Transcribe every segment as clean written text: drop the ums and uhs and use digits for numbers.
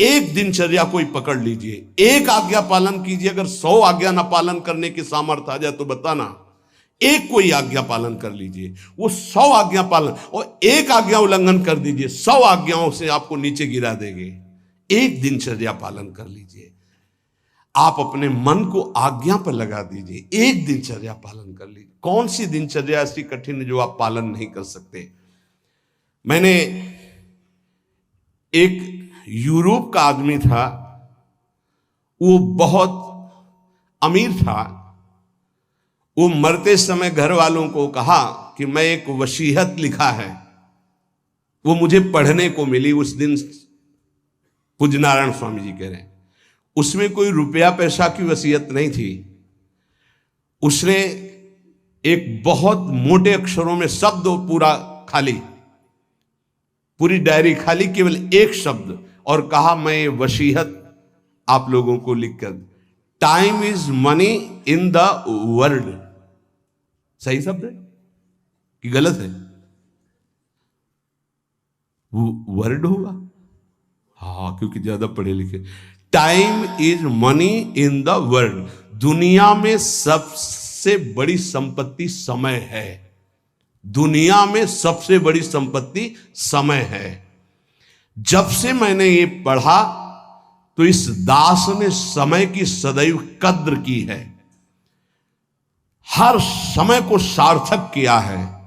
एक दिनचर्या कोई पकड़ लीजिए, एक आज्ञा पालन कीजिए। अगर 100 आज्ञा ना पालन करने की सामर्थ्य आ जाए तो बताना, एक कोई आज्ञा पालन कर लीजिए, वो 100 आज्ञा पालन, और एक आज्ञा उल्लंघन कर दीजिए, 100 आज्ञाओं से आपको नीचे गिरा देंगे। एक दिनचर्या पालन कर लीजिए, आप अपने मन को आज्ञा पर लगा दीजिए, एक दिनचर्या पालन कर लीजिए। कौन सी दिनचर्या ऐसी कठिन है जो आप पालन नहीं कर सकते? मैंने एक यूरोप का आदमी था, वो बहुत अमीर था। वो मरते समय घर वालों को कहा कि मैं एक वसीयत लिखा है, वो मुझे पढ़ने को मिली उस दिन। पूज्य नारायण स्वामी जी कह रहे हैं उसमें कोई रुपया पैसा की वसीयत नहीं थी। उसने एक बहुत मोटे अक्षरों में शब्द पूरा खाली, पूरी डायरी खाली, केवल एक शब्द, और कहा मैं ये वसीयत आप लोगों को लिखकर, time is money in the world. सही शब्द है कि गलत है? वर्ड होगा, हाँ, क्योंकि ज्यादा पढ़े लिखे। Time is money in the world. दुनिया में सबसे बड़ी संपत्ति समय है। दुनिया में सबसे बड़ी संपत्ति समय है। जब से मैंने ये पढ़ा तो इस दास ने समय की सदैव कद्र की है, हर समय को सार्थक किया है।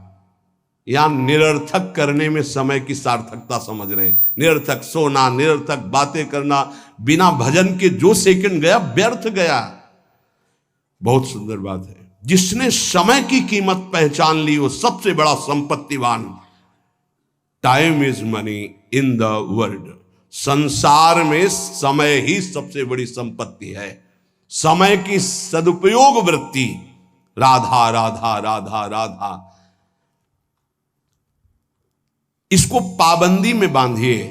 या निरर्थक करने में समय की सार्थकता समझ रहे हैं। निरर्थक सोना, निरर्थक बातें करना, बिना भजन के जो सेकंड गया व्यर्थ गया। बहुत सुंदर बात है। जिसने समय की कीमत पहचान ली वो सबसे बड़ा संपत्तिवान। Time is money in the world. संसार में समय ही सबसे बड़ी संपत्ति है। समय की सदुपयोग वृत्ति, राधा राधा राधा राधा, इसको पाबंदी में बांधिए,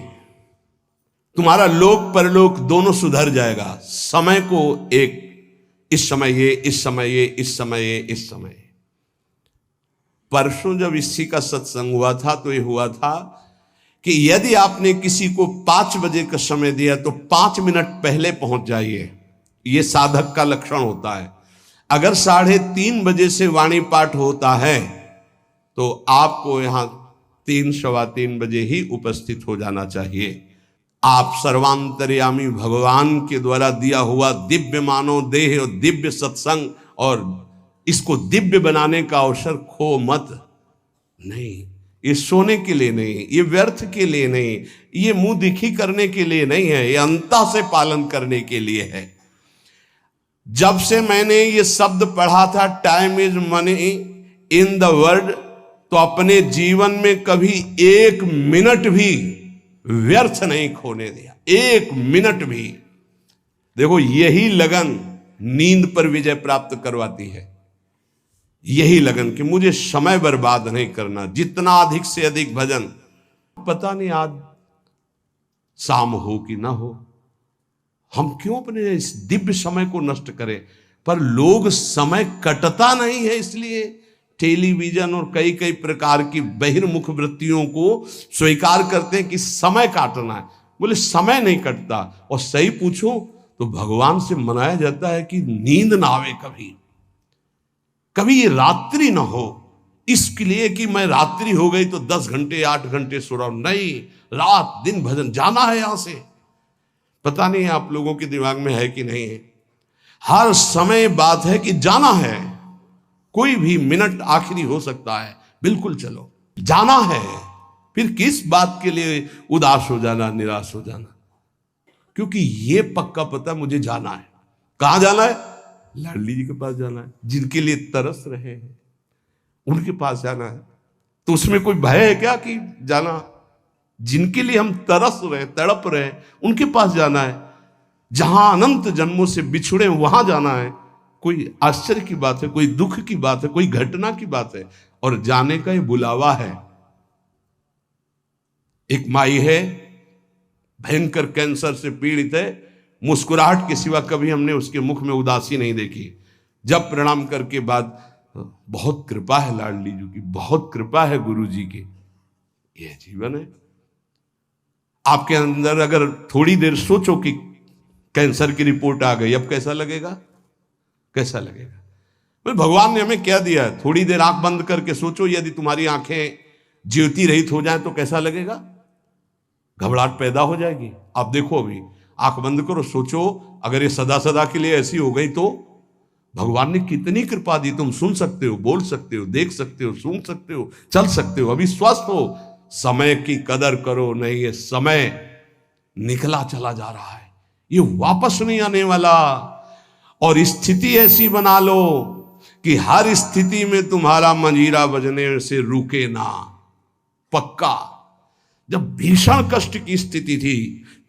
तुम्हारा लोक परलोक दोनों सुधर जाएगा। समय को एक, इस समय ये, इस समय ये, इस समय ये, इस समय ये। परसों जब इसी का सत्संग हुआ था तो ये हुआ था कि यदि आपने किसी को 5 बजे का समय दिया तो 5 मिनट पहले पहुंच जाइए। ये साधक का लक्षण होता है। अगर 3:30 बजे से वाणी पाठ होता है तो आपको यहां 3 सवा 3 बजे ही उपस्थित हो जाना चाहिए। आप सर्वांतर्यामी भगवान के द्वारा दिया हुआ दिव्य मानव देह और दिव्य सत्संग और इसको दिव्य बनाने का अवसर खो मत। नहीं, ये सोने के लिए नहीं, ये व्यर्थ के लिए नहीं, ये मुंह दिखी करने के लिए नहीं है, ये अंता से पालन करने के लिए है। जब से मैंने ये शब्द पढ़ा था time is money in the world, तो अपने जीवन में कभी 1 मिनट भी व्यर्थ नहीं खोने दिया। 1 मिनट भी। देखो, यही लगन नींद पर विजय प्राप्त करवाती है। यही लगन कि मुझे समय बर्बाद नहीं करना, जितना अधिक से अधिक भजन। पता नहीं आज शाम हो कि ना हो, हम क्यों अपने इस दिव्य समय को नष्ट करें। पर लोग समय कटता नहीं है इसलिए टेलीविजन और कई कई प्रकार की बहिर्मुख वृत्तियों को स्वीकार करते हैं कि समय काटना है। बोले समय नहीं कटता। और सही पूछो तो भगवान से मनाया जाता है कि नींद ना आवे, कभी ये रात्रि ना हो, इसके लिए कि मैं रात्रि हो गई तो 10 घंटे 8 घंटे सो रहा हूं। नहीं, रात दिन भजन, जाना है यहां से। पता नहीं आप लोगों के दिमाग में है कि नहीं है। हर समय बात है कि जाना है। कोई भी मिनट आखिरी हो सकता है। बिल्कुल चलो, जाना है। फिर किस बात के लिए उदास हो जाना, निराश हो जाना। क्योंकि ये पक्का पता मुझे जाना है। कहां जाना है? लाडली जी के पास जाना है। जिनके लिए तरस रहे हैं उनके पास जाना है। तो उसमें कोई भय है क्या कि जाना? जिनके लिए हम तरस रहे, तड़प रहे, उनके पास जाना है। जहां अनंत जन्मों से बिछुड़े वहां जाना है। कोई आश्चर्य की बात है, कोई दुख की बात है, कोई घटना की बात है। और जाने का ये बुलावा है। एक माई है, भयंकर कैंसर से पीड़ित है। मुस्कुराहट के सिवा कभी हमने उसके मुख में उदासी नहीं देखी। जब प्रणाम करके बाद, बहुत कृपा है लाडली जी की, बहुत कृपा है गुरु जी की। यह जीवन है। आपके अंदर अगर थोड़ी देर सोचो कि कैंसर की रिपोर्ट आ गई, अब कैसा लगेगा? कैसा लगेगा? भाई भगवान ने हमें क्या दिया है? थोड़ी देर आंख बंद करके सोचो, यदि तुम्हारी आंखें ज्योति रहित हो जाए तो कैसा लगेगा? घबराहट पैदा हो जाएगी। आप देखो, अभी आंख बंद करो, सोचो अगर ये सदा सदा के लिए ऐसी हो गई तो भगवान ने कितनी कृपा दी। तुम सुन सकते हो, बोल सकते हो, देख सकते हो, सूंघ सकते हो, चल सकते हो, अभी स्वस्थ हो। समय की कदर करो, नहीं ये समय निकला चला जा रहा है, ये वापस नहीं आने वाला। और स्थिति ऐसी बना लो कि हर स्थिति में तुम्हारा मंजीरा बजने से रुके ना। पक्का जब भीषण कष्ट की स्थिति थी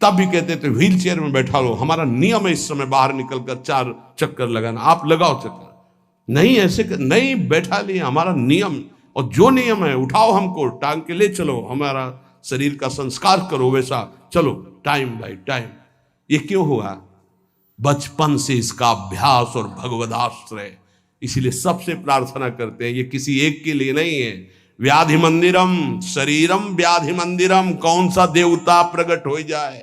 तब भी कहते थे व्हील चेयर में बैठा लो, हमारा नियम है इस समय बाहर निकलकर 4 चक्कर लगाना, आप लगाओ चक्कर। नहीं ऐसे नहीं बैठा लिए, हमारा नियम, और जो नियम है उठाओ हमको, टांग के ले चलो, हमारा शरीर का संस्कार करो वैसा चलो, टाइम बाय टाइम। ये क्यों हुआ? बचपन से इसका अभ्यास और भगवदाश्रय। इसीलिए सबसे प्रार्थना करते हैं, ये किसी एक के लिए नहीं है। व्याधि मंदिरम शरीरम व्याधि मंदिरम, कौन सा देवता प्रकट हो जाए?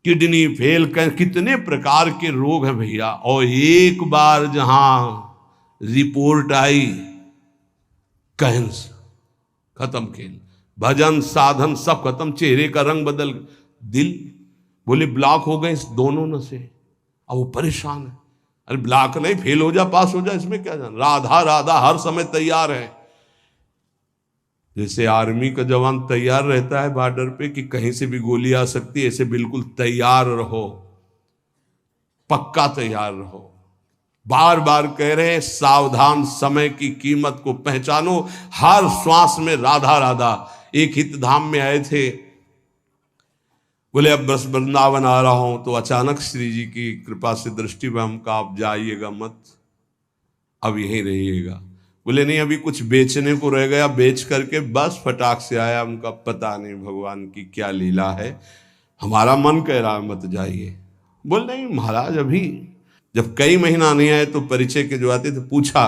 किडनी फेल कर, कितने प्रकार के रोग हैं भैया। और एक बार जहां रिपोर्ट आई कैंसर, खत्म खेल, भजन साधन सब खत्म, चेहरे का रंग बदल, दिल बोले ब्लॉक हो गए इस दोनों नसें। अब वो परेशान है, अरे ब्लॉक नहीं, फेल हो जा पास हो जा, इसमें क्या जान। राधा राधा हर समय तैयार है। जैसे आर्मी का जवान तैयार रहता है बॉर्डर पे कि कहीं से भी गोली आ सकती है, ऐसे बिल्कुल तैयार रहो, पक्का तैयार रहो। बार बार कह रहे हैं सावधान, समय की कीमत को पहचानो, हर श्वास में राधा राधा। एक हित धाम में आए थे, बोले अब बस वृंदावन आ रहा हूं, तो अचानक श्री जी की कृपा से दृष्टि में हमका, आप जाइएगा मत, अब यहीं रहिएगा। बोले नहीं अभी कुछ बेचने को रह गया, बेच करके बस फटाक से आया। उनका पता नहीं भगवान की क्या लीला है, हमारा मन कह रहा है मत जाइए। बोल नहीं महाराज, अभी जब कई महीना नहीं आए तो परिचय के जो आते थे पूछा,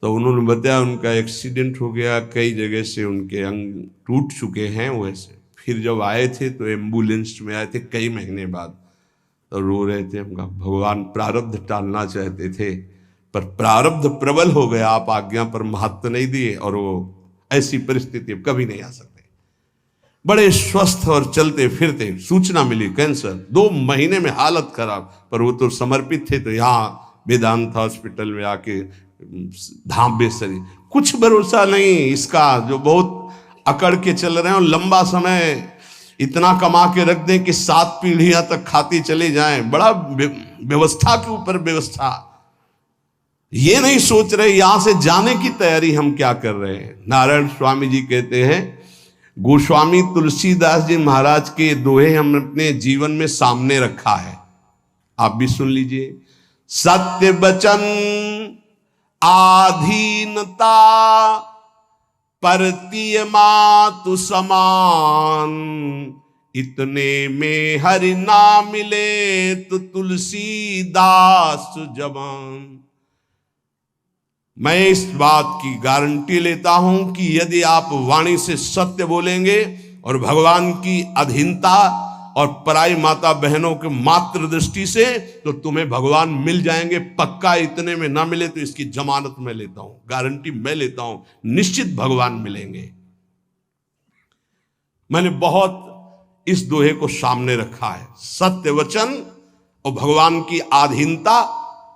तो उन्होंने बताया उनका एक्सीडेंट हो गया, कई जगह से उनके अंग टूट चुके हैं वैसे। फिर जब आए थे तो एम्बुलेंस में आए थे कई महीने बाद, तो रो रहे थे। हमका भगवान प्रारब्ध टालना चाहते थे पर प्रारब्ध प्रबल हो गया, आप आज्ञा पर महत्व नहीं दिए, और वो ऐसी परिस्थिति अब कभी नहीं आ सकते। बड़े स्वस्थ और चलते फिरते, सूचना मिली कैंसर, 2 महीने में हालत खराब, पर वो तो समर्पित थे, तो यहाँ वेदांत हॉस्पिटल में आके धाम बेसरी। कुछ भरोसा नहीं इसका, जो बहुत अकड़ के चल रहे हैं और लंबा समय इतना कमा के रख दें कि 7 पीढ़ियां तक खाती चले जाएं। बड़ा व्यवस्था के ऊपर व्यवस्था, ये नहीं सोच रहे यहां से जाने की तैयारी हम क्या कर रहे हैं। नारायण स्वामी जी कहते हैं, गोस्वामी तुलसीदास जी महाराज के दोहे हम अपने जीवन में सामने रखा है, आप भी सुन लीजिए। सत्य वचन आधीनता परतीय मातु समान, इतने में हरि ना मिले तो तुलसीदास जवान। मैं इस बात की गारंटी लेता हूं कि यदि आप वाणी से सत्य बोलेंगे और भगवान की अधीनता और पराई माता बहनों के मात्र दृष्टि से, तो तुम्हें भगवान मिल जाएंगे पक्का। इतने में ना मिले तो इसकी जमानत मैं लेता हूं, गारंटी मैं लेता हूं, निश्चित भगवान मिलेंगे। मैंने बहुत इस दोहे को सामने रखा है, सत्य वचन और भगवान की आधीनता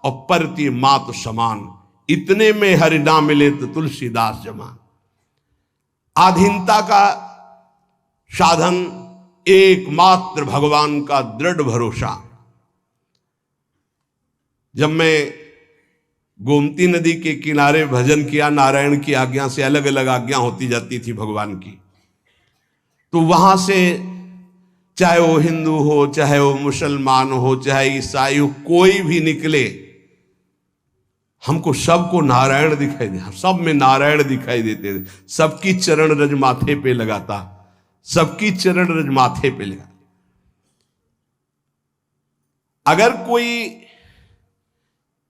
और परती मात समान, इतने में हरि ना मिले तो तुलसीदास जमान। आधीनता का साधन एकमात्र भगवान का दृढ़ भरोसा। जब मैं गोमती नदी के किनारे भजन किया, नारायण की आज्ञा से, अलग अलग आज्ञा होती जाती थी भगवान की, तो वहां से चाहे वो हिंदू हो, चाहे वो मुसलमान हो, चाहे ईसाई हो, कोई भी निकले, हमको सबको नारायण दिखाई दे, सब में नारायण दिखाई देते थे। सबकी चरण रज माथे पे लगाता, सबकी चरण रज माथे पे लगा। अगर कोई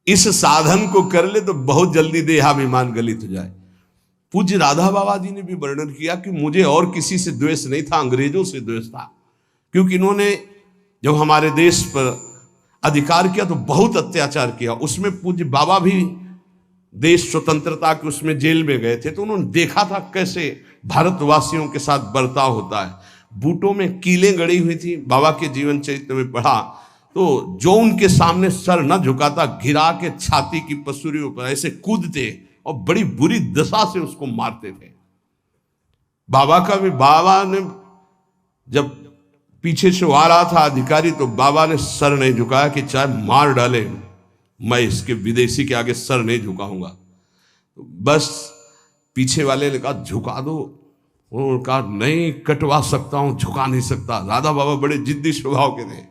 इस साधन को कर ले तो बहुत जल्दी देहाभिमान गलित हो जाए। पूज्य राधा बाबा जी ने भी वर्णन किया कि मुझे और किसी से द्वेष नहीं था, अंग्रेजों से द्वेष था, क्योंकि इन्होंने जब हमारे देश पर अधिकार किया तो बहुत अत्याचार किया। उसमें पूज्य बाबा भी देश स्वतंत्रता के उसमें जेल में गए थे, तो उन्होंने देखा था कैसे भारतवासियों के साथ बर्ताव होता है। बूटों में कीलें गड़ी हुई थी, बाबा के जीवन चरित्र में पढ़ा तो जो उनके सामने सर न झुकाता गिरा के छाती की पसुरियों पर ऐसे कूदते और बड़ी बुरी दशा से उसको मारते थे। बाबा का भी, बाबा ने जब पीछे से आ रहा था अधिकारी तो बाबा ने सर नहीं झुकाया कि चाहे मार डाले मैं इसके विदेशी के आगे सर नहीं झुकाऊंगा। तो बस पीछे वाले ने कहा झुका दो, उन्होंने कहा नहीं कटवा सकता हूं, झुका नहीं सकता। राधा बाबा बड़े जिद्दी स्वभाव के थे।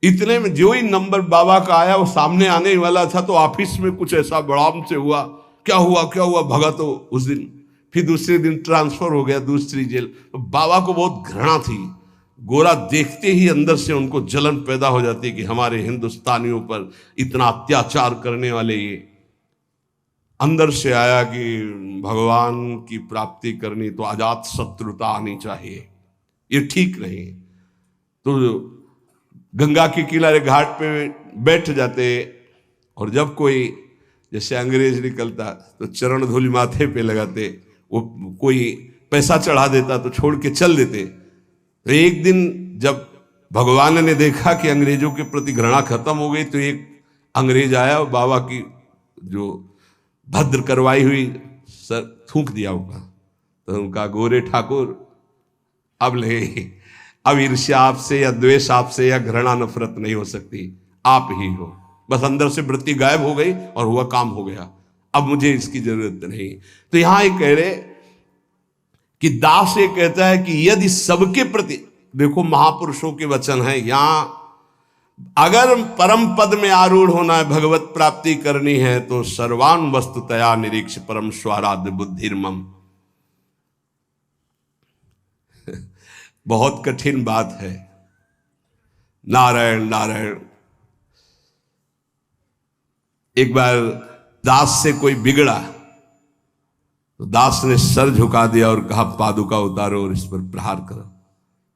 इतने में जो ही नंबर बाबा का आया वो सामने आने वाला था तो ऑफिस में कुछ ऐसा बड़ाम से हुआ, क्या हुआ भगा तो उस दिन, फिर दूसरे दिन ट्रांसफर हो गया दूसरी जेल। तो बाबा को बहुत घृणा थी, गोरा देखते ही अंदर से उनको जलन पैदा हो जाती कि हमारे हिंदुस्तानियों पर इतना अत्याचार करने वाले ये। अंदर से आया कि भगवान की प्राप्ति करनी तो अजात शत्रुता आनी चाहिए, ये ठीक नहीं। तो गंगा के किनारे घाट पे बैठ जाते और जब कोई जैसे अंग्रेज निकलता तो चरण धूलि माथे पे लगाते, वो कोई पैसा चढ़ा देता तो छोड़ के चल देते। तो एक दिन जब भगवान ने देखा कि अंग्रेजों के प्रति घृणा खत्म हो गई तो एक अंग्रेज आया और बाबा की जो भद्र करवाई हुई सर थूक दिया उनका। तो उनका गोरे ठाकुर अब ईर्ष्या आपसे या द्वेष आपसे या घृणा नफरत नहीं हो सकती, आप ही हो। बस अंदर से वृत्ति गायब हो गई और हुआ काम हो गया, अब मुझे इसकी जरूरत नहीं। तो यहां ये कह रहे कि दास ये कहता है कि यदि सबके प्रति, देखो महापुरुषों के वचन है, यहां अगर परम पद में आरूढ़ होना है, भगवत प्राप्ति करनी है तो सर्वान वस्तुतया निरीक्ष परम स्वाराध्य बुद्धिर्मम। बहुत कठिन बात है। नारायण नारायण। एक बार दास से कोई बिगड़ा तो दास ने सर झुका दिया और कहा पादुका उतारो और इस पर प्रहार करो।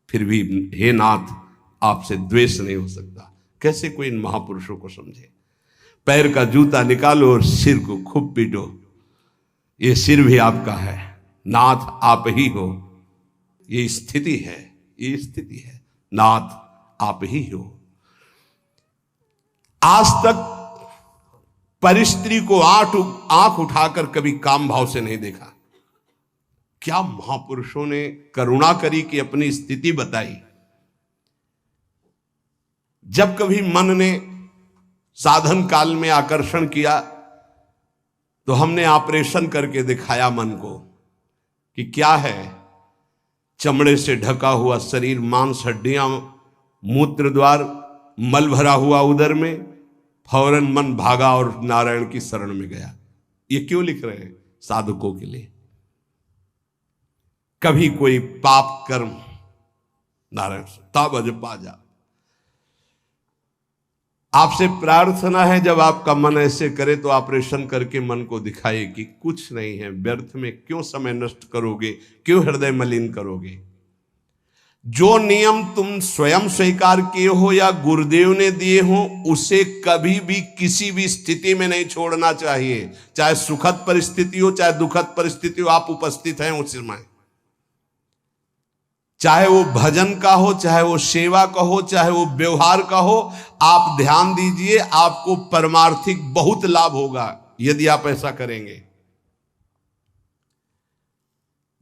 फिर भी हे नाथ आपसे द्वेष नहीं हो सकता। कैसे कोई इन महापुरुषों को समझे। पैर का जूता निकालो और सिर को खूब पीटो, ये सिर भी आपका है, नाथ आप ही हो। ये स्थिति है, ये स्थिति है, नाथ आप ही हो। आज तक परिस्त्री को आंख उठाकर कभी काम भाव से नहीं देखा। क्या महापुरुषों ने करुणा करी कि अपनी स्थिति बताई। जब कभी मन ने साधन काल में आकर्षण किया तो हमने ऑपरेशन करके दिखाया मन को कि क्या है। चमड़े से ढका हुआ शरीर, मांस, हड्डियां, मूत्र द्वार, मल भरा हुआ उदर में, फौरन मन भागा और नारायण की शरण में गया। ये क्यों लिख रहे हैं? साधकों के लिए। कभी कोई पाप कर्म, नारायण तब अज पा जा। आपसे प्रार्थना है जब आपका मन ऐसे करे तो ऑपरेशन करके मन को दिखाए कि कुछ नहीं है, व्यर्थ में क्यों समय नष्ट करोगे, क्यों हृदय मलिन करोगे। जो नियम तुम स्वयं स्वीकार किए हो या गुरुदेव ने दिए हो उसे कभी भी किसी भी स्थिति में नहीं छोड़ना चाहिए। चाहे सुखद परिस्थिति हो चाहे दुखद परिस्थिति हो, आप उपस्थित हैं उस समय। चाहे वो भजन का हो, चाहे वो सेवा का हो, चाहे वो व्यवहार का हो, आप ध्यान दीजिए आपको परमार्थिक बहुत लाभ होगा यदि आप ऐसा करेंगे।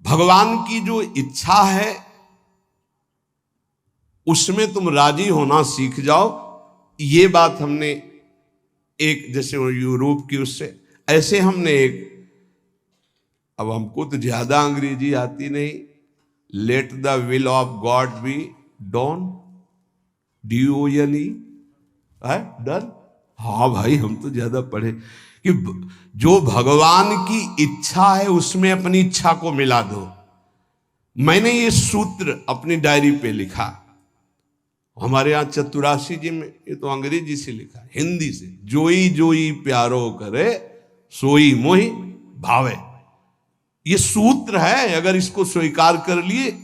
भगवान की जो इच्छा है उसमें तुम राजी होना सीख जाओ। ये बात हमने एक, जैसे यूरोप की उससे ऐसे हमने एक, अब हमको तो ज्यादा अंग्रेजी आती नहीं, let the will of God be done, DONE है डन। हाँ भाई हम तो ज्यादा पढ़े कि जो भगवान की इच्छा है उसमें अपनी इच्छा को मिला दो। मैंने ये सूत्र अपनी डायरी पे लिखा। हमारे यहाँ चतुराशी जी में, ये तो अंग्रेजी से लिखा है, हिंदी से, जोई जोई प्यारो करे सोई मोहि भावे। ये सूत्र है, अगर इसको स्वीकार कर लिए,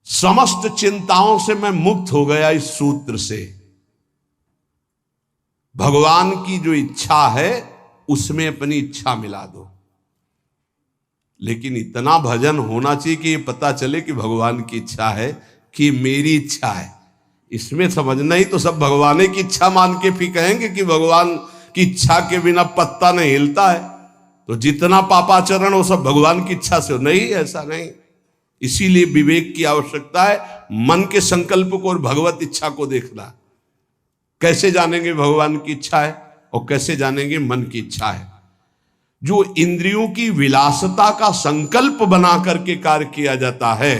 समस्त चिंताओं से मैं मुक्त हो गया इस सूत्र से। भगवान की जो इच्छा है उसमें अपनी इच्छा मिला दो। लेकिन इतना भजन होना चाहिए कि ये पता चले कि भगवान की इच्छा है कि मेरी इच्छा है। इसमें समझना ही तो सब भगवान की इच्छा मान के फिर कहेंगे कि भगवान की इच्छा के बिना पत्ता नहीं हिलता है, तो जितना पापाचरण वो सब भगवान की इच्छा से हो। नहीं, ऐसा नहीं। इसीलिए विवेक की आवश्यकता है, मन के संकल्प को और भगवत इच्छा को देखना। कैसे जानेंगे भगवान की इच्छा है और कैसे जानेंगे मन की इच्छा है? जो इंद्रियों की विलासता का संकल्प बना करके कार्य किया जाता है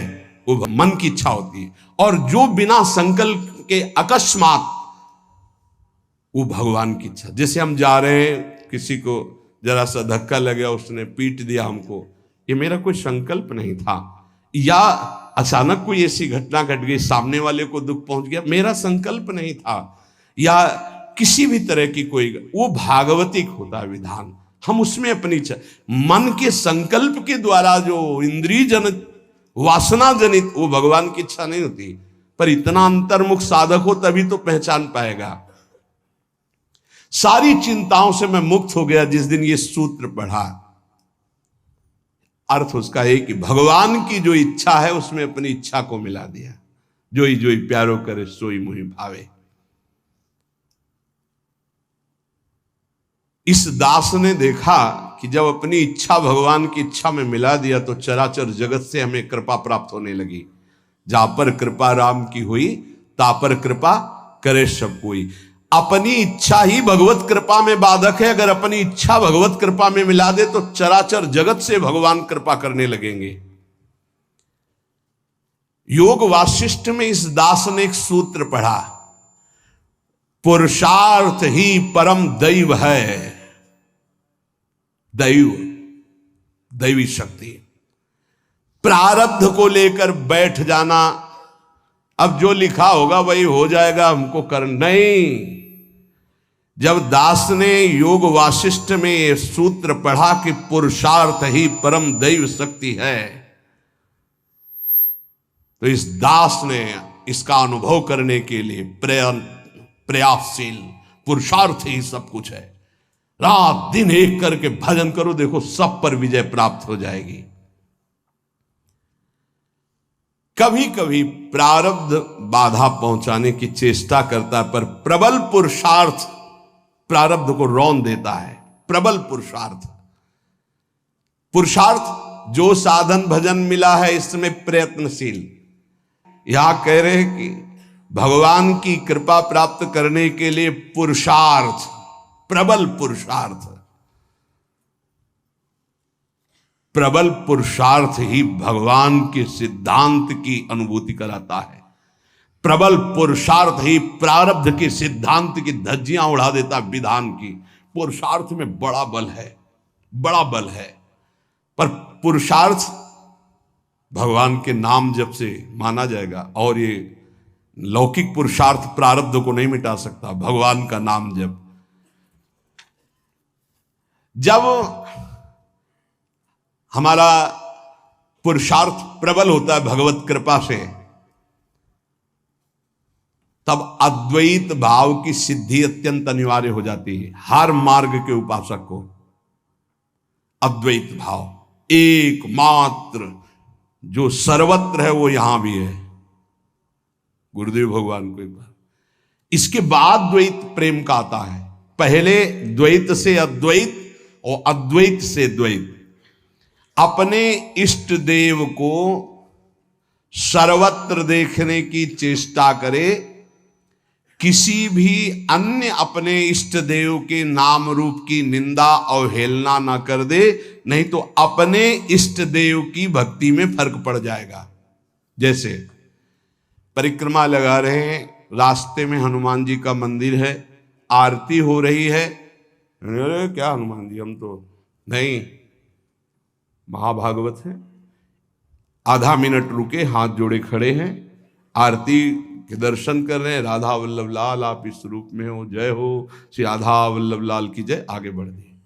वो मन की इच्छा होती है, और जो बिना संकल्प के अकस्मात, वो भगवान की इच्छा। जैसे हम जा रहे हैं, किसी को जरा सा धक्का लग गया, उसने पीट दिया हमको, ये मेरा कोई संकल्प नहीं था, या अचानक कोई ऐसी घटना घट गई, सामने वाले को दुख पहुंच गया, मेरा संकल्प नहीं था, या किसी भी तरह की कोई, वो भागवतिक होता है विधान। हम उसमें अपनी इच्छा, मन के संकल्प के द्वारा जो इंद्रिय जनित, वासना जनित, वो भगवान की इच्छा नहीं होती। पर इतना अंतर्मुख साधक हो तभी तो पहचान पाएगा। सारी चिंताओं से मैं मुक्त हो गया जिस दिन ये सूत्र पढ़ा। अर्थ उसका है कि भगवान की जो इच्छा है उसमें अपनी इच्छा को मिला दिया। जोई जोई प्यारो करे सोई मोहि भावे। इस दास ने देखा कि जब अपनी इच्छा भगवान की इच्छा में मिला दिया तो चराचर जगत से हमें कृपा प्राप्त होने लगी। जा पर कृपा राम की हुई, ता पर कृपा करे सब कोई। अपनी इच्छा ही भगवत कृपा में बाधक है। अगर अपनी इच्छा भगवत कृपा में मिला दे तो चराचर जगत से भगवान कृपा करने लगेंगे। योग वासिष्ठ में इस दास ने एक सूत्र पढ़ा, पुरुषार्थ ही परम दैव है। दैव, दैवी शक्ति। प्रारब्ध को लेकर बैठ जाना, अब जो लिखा होगा वही हो जाएगा, हमको कर नहीं। जब दास ने योग वासिष्ठ में ये सूत्र पढ़ा कि पुरुषार्थ ही परम दैव शक्ति है, तो इस दास ने इसका अनुभव करने के लिए प्रयासशील, पुरुषार्थ ही सब कुछ है। रात दिन एक करके भजन करो, देखो सब पर विजय प्राप्त हो जाएगी। कभी कभी प्रारब्ध बाधा पहुंचाने की चेष्टा करता है, पर प्रबल पुरुषार्थ प्रारब्ध को रौंद देता है। प्रबल पुरुषार्थ, पुरुषार्थ जो साधन भजन मिला है इसमें प्रयत्नशील। यहां कह रहे हैं कि भगवान की कृपा प्राप्त करने के लिए पुरुषार्थ, प्रबल पुरुषार्थ, प्रबल पुरुषार्थ ही भगवान के सिद्धांत की अनुभूति कराता है। प्रबल पुरुषार्थ ही प्रारब्ध के सिद्धांत की धज्जियां उड़ा देता विधान की। पुरुषार्थ में बड़ा बल है, बड़ा बल है। पर पुरुषार्थ भगवान के नाम जप से माना जाएगा, और ये लौकिक पुरुषार्थ प्रारब्ध को नहीं मिटा सकता। भगवान का नाम जप, जब हमारा पुरुषार्थ प्रबल होता है भगवत कृपा से, तब अद्वैत भाव की सिद्धि अत्यंत अनिवार्य हो जाती है। हर मार्ग के उपासक को अद्वैत भाव, एकमात्र जो सर्वत्र है वो यहां भी है। गुरुदेव भगवान को एक बार, इसके बाद द्वैत प्रेम का आता है। पहले द्वैत से अद्वैत और अद्वैत से द्वैत। अपने इष्ट देव को सर्वत्र देखने की चेष्टा करे, किसी भी अन्य अपने इष्ट देव के नाम रूप की निंदा अवहेलना ना कर दे, नहीं तो अपने इष्ट देव की भक्ति में फर्क पड़ जाएगा। जैसे परिक्रमा लगा रहे हैं, रास्ते में हनुमान जी का मंदिर है, आरती हो रही है, अरे क्या हनुमान जी, हम तो नहीं, महाभागवत है। आधा मिनट रुके, हाथ जोड़े खड़े हैं, आरती के दर्शन कर रहे हैं। राधा वल्लभ लाल आप इस रूप में हो, जय हो श्री राधा वल्लभ लाल की जय, आगे बढ़ दिए।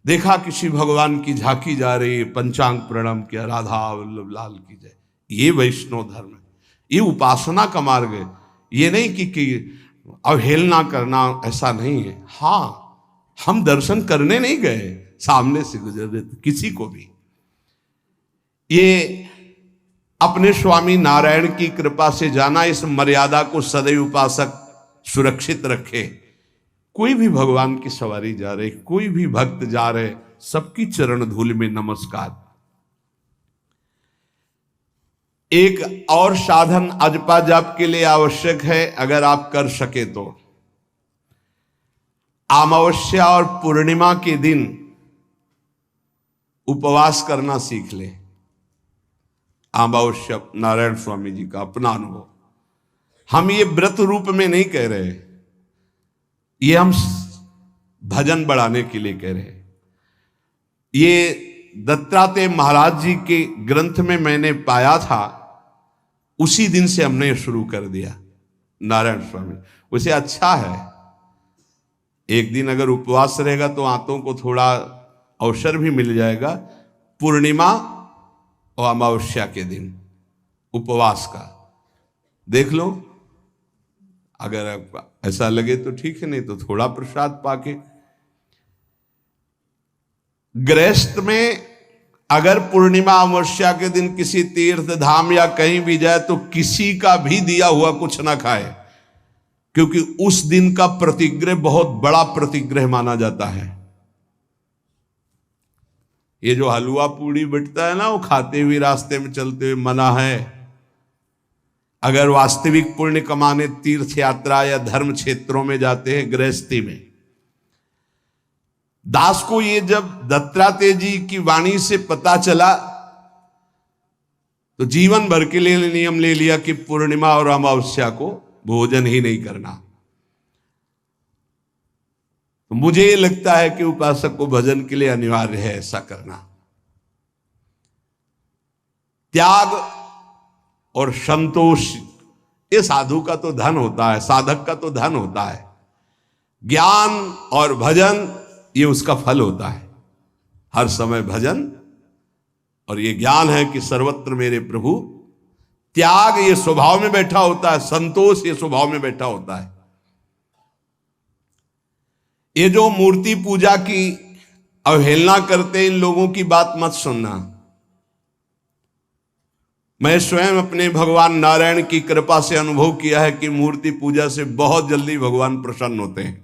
देखा किसी भगवान की झांकी जा रही है, पंचांग प्रणाम किया, राधा वल्लभ लाल की जय। ये वैष्णव धर्म है, ये उपासना का मार्ग है। ये नहीं कि अवहेलना करना, ऐसा नहीं है। हाँ, हम दर्शन करने नहीं गए, सामने से गुजर रहे थे, किसी को भी। ये अपने स्वामी नारायण की कृपा से जाना, इस मर्यादा को सदैव उपासक सुरक्षित रखे। कोई भी भगवान की सवारी जा रहे, कोई भी भक्त जा रहे, सबकी चरण धूल में नमस्कार। एक और साधन अजपा जाप के लिए आवश्यक है, अगर आप कर सके तो अमावस्या और पूर्णिमा के दिन उपवास करना सीख ले। अमावस्या नारायण स्वामी जी का अपना अनुभव, हम ये व्रत रूप में नहीं कह रहे, ये हम भजन बढ़ाने के लिए कह रहे हैं। ये दत्तात्रेय महाराज जी के ग्रंथ में मैंने पाया था, उसी दिन से हमने शुरू कर दिया नारायण स्वामी। उसे अच्छा है, एक दिन अगर उपवास रहेगा तो आंतों को थोड़ा अवसर भी मिल जाएगा। पूर्णिमा और अमावस्या के दिन उपवास का देख लो, अगर आपको ऐसा लगे तो ठीक है, नहीं तो थोड़ा प्रसाद पाके। गृहस्थ में अगर पूर्णिमा अमावस्या के दिन किसी तीर्थ धाम या कहीं भी जाए तो किसी का भी दिया हुआ कुछ ना खाए, क्योंकि उस दिन का प्रतिग्रह बहुत बड़ा प्रतिग्रह माना जाता है। ये जो हलवा पूड़ी बिटता है ना, वो खाते हुए रास्ते में चलते हुए मना है। अगर वास्तविक पुण्य कमाने तीर्थ यात्रा या धर्म क्षेत्रों में जाते हैं, गृहस्थी में। दास को ये जब दत्तात्रेय जी की वाणी से पता चला तो जीवन भर के लिए नियम ले लिया कि पूर्णिमा और अमावस्या को भोजन ही नहीं करना। तो मुझे ये लगता है कि उपासक को भजन के लिए अनिवार्य है ऐसा करना। त्याग और संतोष, ये साधु का तो धन होता है, साधक का तो धन होता है। ज्ञान और भजन ये उसका फल होता है। हर समय भजन और ये ज्ञान है कि सर्वत्र मेरे प्रभु। त्याग ये स्वभाव में बैठा होता है, संतोष ये स्वभाव में बैठा होता है। ये जो मूर्ति पूजा की अवहेलना करते, इन लोगों की बात मत सुनना। मैं स्वयं अपने भगवान नारायण की कृपा से अनुभव किया है कि मूर्ति पूजा से बहुत जल्दी भगवान प्रसन्न होते हैं।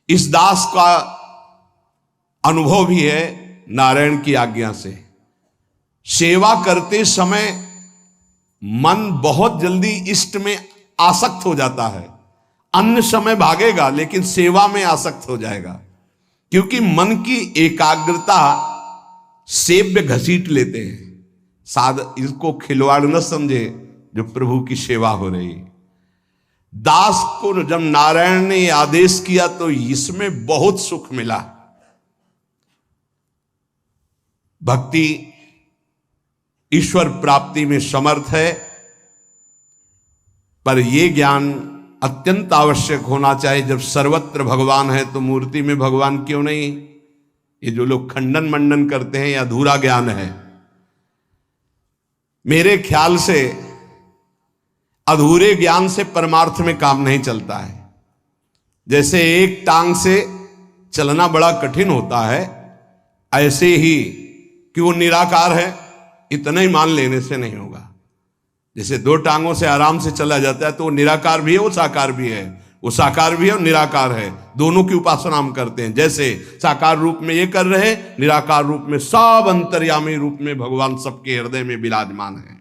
इस दास का अनुभव भी है नारायण की आज्ञा से। सेवा करते समय मन बहुत जल्दी इष्ट में आसक्त हो जाता है। अन्य समय भागेगा लेकिन सेवा में आसक्त हो जाएगा, क्योंकि मन की एकाग्रता सेव्य घसीट लेते हैं। इसको खिलवाड़ न समझे जो प्रभु की सेवा हो रही। दास को जब नारायण ने आदेश किया तो इसमें बहुत सुख मिला। भक्ति ईश्वर प्राप्ति में समर्थ है, पर यह ज्ञान अत्यंत आवश्यक होना चाहिए। जब सर्वत्र भगवान है तो मूर्ति में भगवान क्यों नहीं? ये जो लोग खंडन मंडन करते हैं, यह अधूरा ज्ञान है। मेरे ख्याल से अधूरे ज्ञान से परमार्थ में काम नहीं चलता है। जैसे एक टांग से चलना बड़ा कठिन होता है, ऐसे ही कि वो निराकार है इतना ही मान लेने से नहीं होगा। जैसे दो टांगों से आराम से चला जाता है तो वो निराकार भी है, वो साकार भी है, वो साकार भी है और निराकार है। दोनों की उपासना हम करते हैं। जैसे साकार रूप में ये कर रहे, निराकार रूप में सब अंतर्यामी रूप में भगवान सबके हृदय में विराजमान है।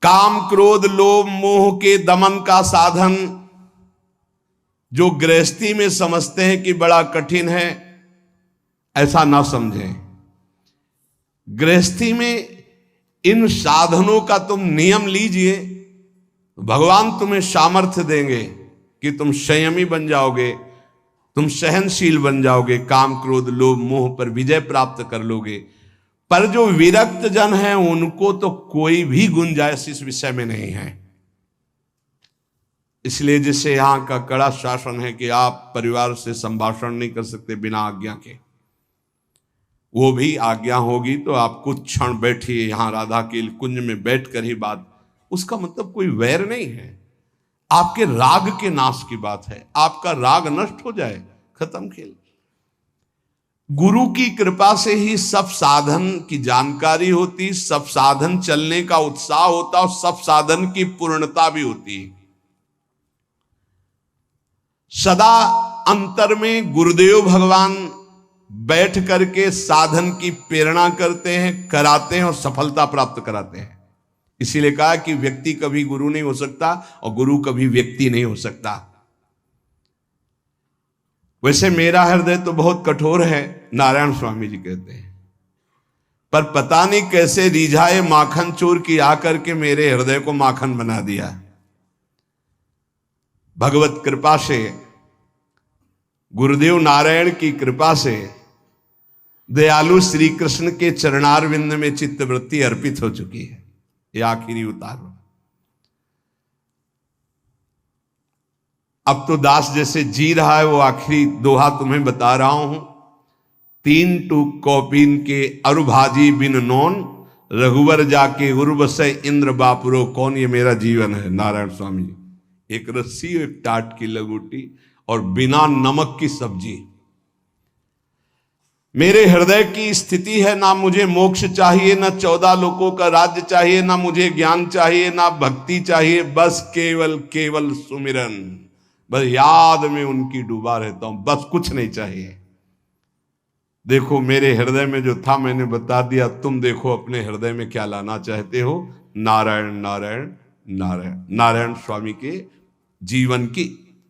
काम क्रोध लोभ मोह के दमन का साधन जो गृहस्थी में समझते हैं कि बड़ा कठिन है, ऐसा ना समझें। गृहस्थी में इन साधनों का तुम नियम लीजिए, भगवान तुम्हें सामर्थ्य देंगे कि तुम संयमी बन जाओगे, तुम सहनशील बन जाओगे, काम क्रोध लोभ मोह पर विजय प्राप्त कर लोगे। पर जो विरक्त जन हैं उनको तो कोई भी गुंजाइश इस विषय में नहीं है। इसलिए जैसे यहाँ का कड़ा शासन है कि आप परिवार से संभाषण नहीं कर सकते बिना आज्ञा के, वो भी आज्ञा होगी तो आप कुछ क्षण बैठिए यहाँ राधा के कुंज में बैठकर ही बात, उसका मतलब कोई वैर नहीं है, आपके राग के नाश की बात है। आपका राग नष्ट हो जाए, खत्म खेल। गुरु की कृपा से ही सब साधन की जानकारी होती, सब साधन चलने का उत्साह होता और सब साधन की पूर्णता भी होती। सदा अंतर में गुरुदेव भगवान बैठ करके साधन की प्रेरणा करते हैं, कराते हैं और सफलता प्राप्त कराते हैं। इसीलिए कहा कि व्यक्ति कभी गुरु नहीं हो सकता और गुरु कभी व्यक्ति नहीं हो सकता। वैसे मेरा हृदय तो बहुत कठोर है, नारायण स्वामी जी कहते हैं, पर पता नहीं कैसे रिझाए माखन चोर की आकर के मेरे हृदय को माखन बना दिया। भगवत कृपा से, गुरुदेव नारायण की कृपा से, दयालु श्री कृष्ण के चरणारविंद में चित्तवृत्ति अर्पित हो चुकी है। ये आखिरी उतार। अब तो दास जैसे जी रहा है वो आखिरी दोहा तुम्हें बता रहा हूं। 3 टूक कौपीन के अरुभाजी बिन नोन, रघुवर जाके उर्वसय इंद्र बापुरो कौन। ये मेरा जीवन है नारायण स्वामी जी। एक रस्सी, एक टाट की लगोटी और बिना नमक की सब्जी। मेरे हृदय की स्थिति है, ना मुझे मोक्ष चाहिए, ना 14 लोकों का राज्य चाहिए, ना मुझे ज्ञान चाहिए, ना भक्ति चाहिए, बस केवल केवल सुमिरन, बस याद में उनकी डूबा रहता हूं, बस कुछ नहीं चाहिए। देखो मेरे हृदय में जो था मैंने बता दिया, तुम देखो अपने हृदय में क्या लाना चाहते हो। नारायण नारायण नारायण। नारायण स्वामी के जीवन की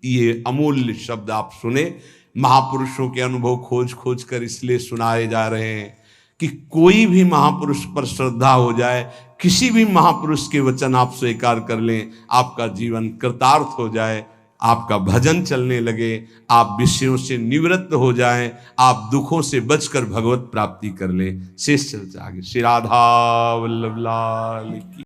ये अमूल्य शब्द आप सुने। महापुरुषों के अनुभव खोज खोज कर इसलिए सुनाए जा रहे हैं कि कोई भी महापुरुष पर श्रद्धा हो जाए, किसी भी महापुरुष के वचन आप स्वीकार कर लें, आपका जीवन कृतार्थ हो जाए, आपका भजन चलने लगे, आप विषयों से निवृत्त हो जाएं, आप दुखों से बचकर भगवत प्राप्ति कर लें। शेष चलते आगे। श्री राधा वल्लभ लाल की।